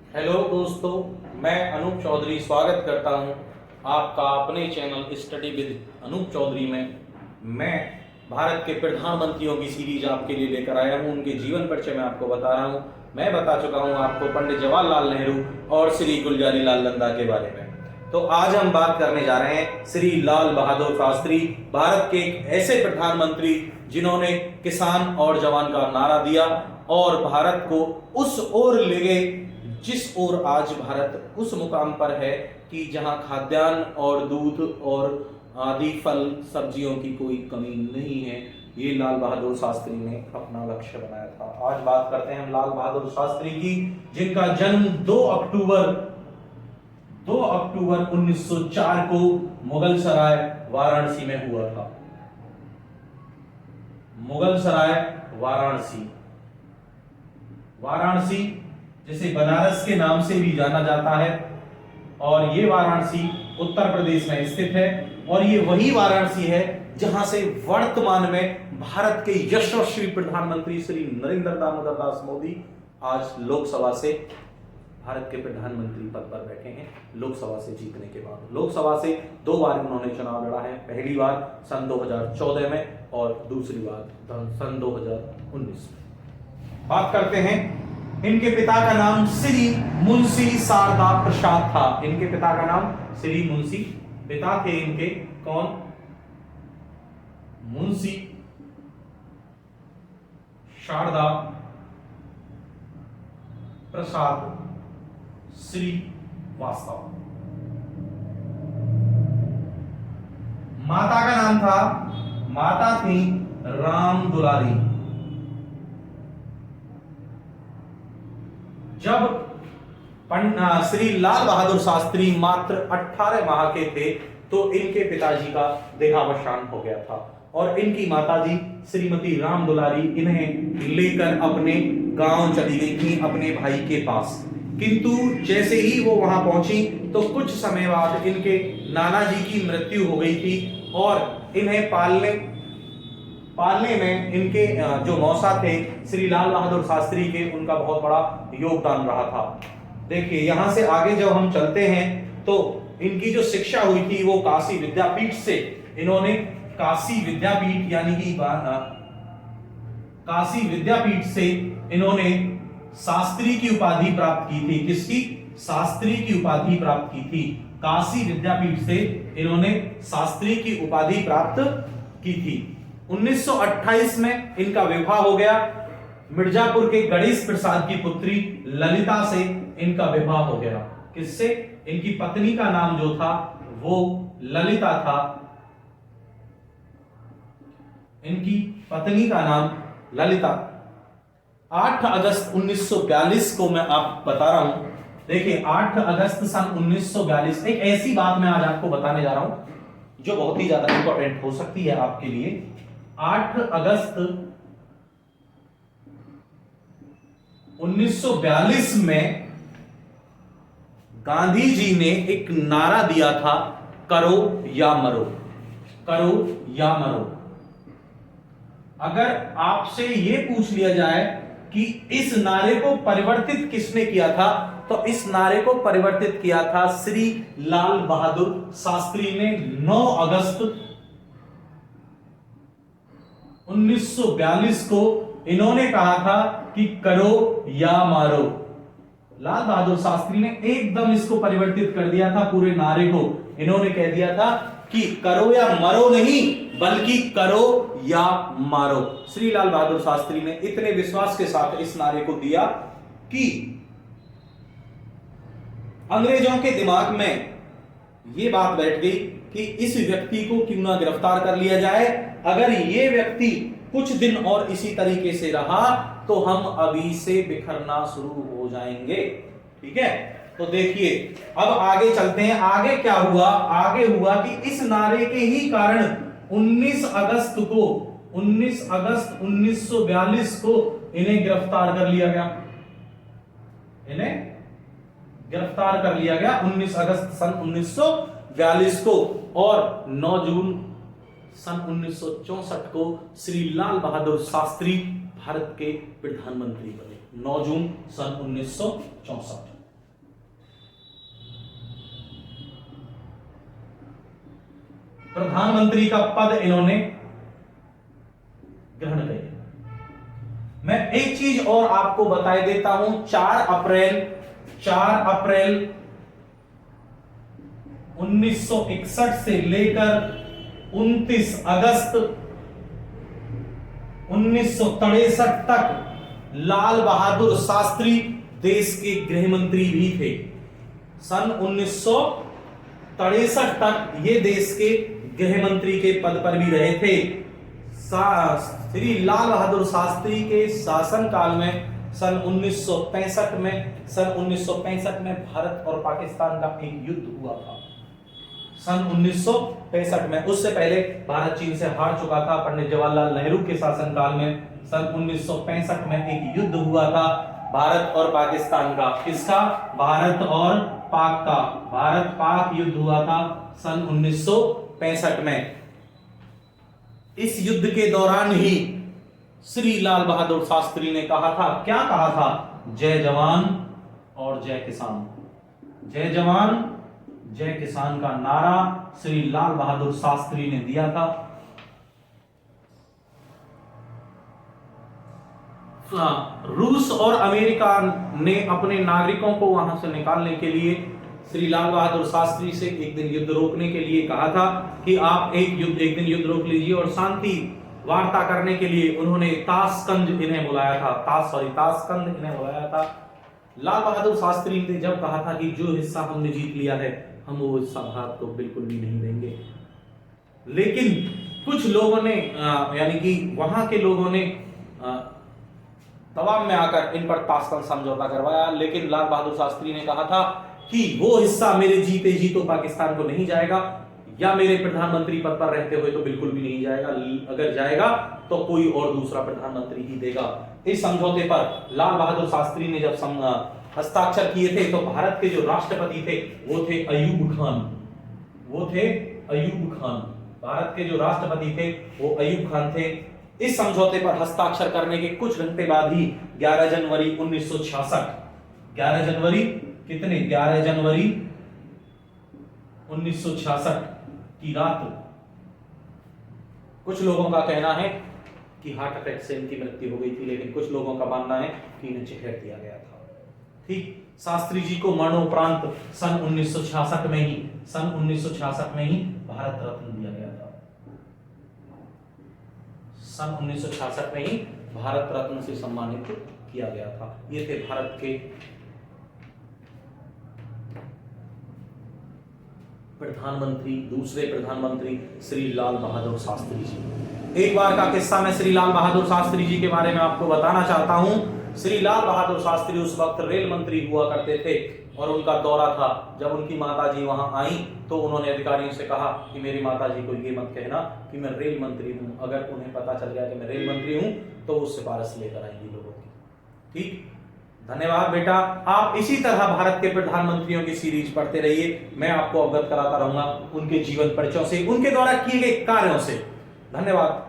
Hello दोस्तों, मैं अनूप चौधरी स्वागत करता हूं आपका अपने channel study with Anoop Chaudhary में। मैं भारत के प्रधानमंत्रियों की सीरीज आपके लिए लेकर आया हूं। उनके जीवन परिचय मैं आपको बता रहा हूं। मैं बता चुका हूं आपको पंडित जवाहरलाल नेहरू और श्री गुलजारी लाल नंदा के बारे में। तो आज हम बात करने जा रहे हैं श्री लाल बहादुर शास्त्री, भारत के एक ऐसे प्रधानमंत्री जिन्होंने किसान और जवान का नारा दिया और भारत को उस ओर ले गए जिस ओर आज भारत उस मुकाम पर है कि जहां खाद्यान्न और दूध और आदि फल सब्जियों की कोई कमी नहीं है। ये लाल बहादुर शास्त्री ने अपना लक्ष्य बनाया था। आज बात करते हैं हम लाल बहादुर शास्त्री की, जिनका जन्म 2 अक्टूबर 1904 को मुगल सराय वाराणसी में हुआ था। मुगल सराय वाराणसी जिसे बनारस के नाम से भी जाना जाता है, और ये वाराणसी उत्तर प्रदेश में स्थित है। और ये वही वाराणसी है जहां से वर्तमान में भारत के यशस्वी प्रधानमंत्री श्री नरेंद्र दामोदर दास मोदी आज लोकसभा से भारत के प्रधानमंत्री पद पर बैठे हैं। लोकसभा से जीतने के बाद लोकसभा से 2 बार उन्होंने चुनाव लड़ा है। पहली बार सन 2014 में और दूसरी बार सन 2019 में। बात करते हैं, इनके पिता का नाम श्री मुंशी शारदा प्रसाद था। इनके पिता का नाम श्री मुंशी, पिता थे इनके कौन? मुंशी शारदा प्रसाद श्रीवास्तव। माता का नाम था, माता थी राम दुलारी। जब श्री लाल बहादुर शास्त्री मात्र 18 माह के थे तो इनके पिताजी का देहावसान हो गया था और इनकी माताजी श्रीमती राम दुलारी इन्हें लेकर अपने गांव चली गई थी, अपने भाई के पास। किंतु जैसे ही वो वहां पहुंची तो कुछ समय बाद इनके नाना जी की मृत्यु हो गई थी और इन्हें पालने में इनके जो मौसा थे श्री लाल बहादुर शास्त्री के, उनका बहुत बड़ा योगदान रहा था। देखिए, यहां से आगे जब हम चलते हैं तो इनकी जो शिक्षा हुई थी वो काशी विद्यापीठ से, इन्होंने काशी विद्यापीठ यानी कि काशी विद्यापीठ से इन्होंने शास्त्री की उपाधि प्राप्त की थी। किसकी? शास्त्री की उपाधि प्राप्त की थी। काशी विद्यापीठ से इन्होंने शास्त्री की उपाधि प्राप्त की थी। 1928 में इनका विवाह हो गया। मिर्जापुर के गणेश प्रसाद की पुत्री ललिता से इनका विवाह हो गया। किससे? इनकी पत्नी का नाम जो था वो ललिता था। इनकी पत्नी का नाम ललिता। 8 अगस्त 1942 को मैं आप बता रहा हूं। देखिए, 8 अगस्त सन 1942, एक ऐसी बात मैं आज आपको बताने जा रहा हूं जो बहुत ही ज्यादा इंपॉर्टेंट हो सकती है आपके लिए। 8 अगस्त 1942 में गांधी जी ने एक नारा दिया था, करो या मरो। करो या मरो। अगर आपसे यह पूछ लिया जाए कि इस नारे को परिवर्तित किसने किया था, तो इस नारे को परिवर्तित किया था श्री लाल बहादुर शास्त्री ने 9 अगस्त 1942 को। इन्होंने कहा था कि करो या मारो। लाल बहादुर शास्त्री ने एकदम इसको परिवर्तित कर दिया था, पूरे नारे को। इन्होंने कह दिया था कि करो या मरो नहीं, बल्कि करो या मारो। श्री लाल बहादुर शास्त्री ने इतने विश्वास के साथ इस नारे को दिया कि अंग्रेजों के दिमाग में यह बात बैठ गई कि इस व्यक्ति को क्यों ना गिरफ्तार कर लिया जाए। अगर यह व्यक्ति कुछ दिन और इसी तरीके से रहा तो हम अभी से बिखरना शुरू हो जाएंगे। ठीक है, तो देखिए अब आगे चलते हैं। आगे क्या हुआ? आगे हुआ कि इस नारे के ही कारण 19 अगस्त 1942 को इन्हें गिरफ्तार कर लिया गया। 19 अगस्त सन 1942 को, और 9 जून सन 1964 को श्री लाल बहादुर शास्त्री भारत के प्रधानमंत्री बने। 9 जून सन 1964। प्रधानमंत्री का पद इन्होंने ग्रहण किया। मैं एक चीज और आपको बता देता हूं, 4 अप्रैल 1961 से लेकर 29 अगस्त 1963 तक लाल बहादुर शास्त्री देश के गृह मंत्री भी थे। सन 1963 तक ये देश के गृह मंत्री के पद पर भी रहे थे। श्री लाल बहादुर शास्त्री के शासनकाल में सन 1965 में भारत और पाकिस्तान का एक युद्ध हुआ था। सन 1965 में, उससे पहले भारत चीन से हार चुका था। पंडित जवाहरलाल नेहरू के शासनकाल में सन 1965 में एक युद्ध हुआ था भारत और पाकिस्तान का। किसका? भारत और पाक का। भारत पाक युद्ध हुआ था सन 1965 में। इस युद्ध के दौरान ही श्री लाल बहादुर शास्त्री ने कहा था, क्या कहा था? जय जवान और जय किसान। जय जवान जय किसान का नारा श्री लाल बहादुर शास्त्री ने दिया था। रूस और अमेरिका ने अपने नागरिकों को वहां से निकालने के लिए श्री लाल बहादुर शास्त्री से एक दिन युद्ध रोकने के लिए कहा था कि आप एक दिन युद्ध रोक लीजिए, और शांति वार्ता करने के लिए उन्होंने ताशकंद इन्हें बुलाया था। ताशकंद इन्हें बुलाया था। लाल बहादुर शास्त्री ने जब कहा था कि जो हिस्सा हमने जीत लिया है, हम वो हिस्सा भारत को बिल्कुल भी नहीं देंगे, लेकिन कुछ लोगों ने यानी कि वहां के लोगों ने दबाव में आकर इन पर ताशकंद समझौता करवाया। लेकिन लाल बहादुर शास्त्री ने कहा था कि वो हिस्सा मेरे जीते जी तो पाकिस्तान को नहीं जाएगा, या मेरे प्रधानमंत्री पद पर रहते हुए तो बिल्कुल भी नहीं जाएगा। अगर जाएगा तो कोई और दूसरा प्रधानमंत्री ही देगा। इस समझौते पर लाल बहादुर शास्त्री ने जब हस्ताक्षर किए थे, तो भारत के जो राष्ट्रपति थे वो थे अयूब खान। भारत के जो राष्ट्रपति थे वो अयूब खान थे। इस समझौते पर हस्ताक्षर करने के कुछ घंटे बाद ही 11 जनवरी 1966 की रात, कुछ लोगों का कहना है कि हार्ट अटैक से इनकी मृत्यु हो गई थी, लेकिन कुछ लोगों का मानना है कि इन्हें चिखड़ दिया गया था। ठीक, शास्त्री जी को मरणोपरांत सन 1966 में ही भारत रत्न दिया गया था। सन 1966 में ही भारत रत्न से सम्मानित किया गया था। ये थे भारत के दूसरे प्रधानमंत्री श्री लाल बहादुर शास्त्री जी। एक बार का किस्सा मैं श्री लाल बहादुर शास्त्री जी के बारे में आपको बताना चाहता हूं। श्री लाल बहादुर शास्त्री उस वक्त रेल मंत्री हुआ करते थे, और उनका दौरा था। जब उनकी माताजी वहां आई तो उन्होंने अधिकारियों से कहा कि मेरी माताजी को ये मत कहना कि मैं रेल मंत्री हूं। अगर उन्हें पता चल गया कि मैं रेल मंत्री हूं तो वो सिफारिश लेकर आएंगी लोगों की। ठीक, धन्यवाद बेटा। आप इसी तरह भारत के प्रधानमंत्रियों की सीरीज पढ़ते रहिए। मैं आपको अवगत कराता रहूंगा उनके जीवन परिचयों से, उनके द्वारा किए गए कार्यों से। धन्यवाद।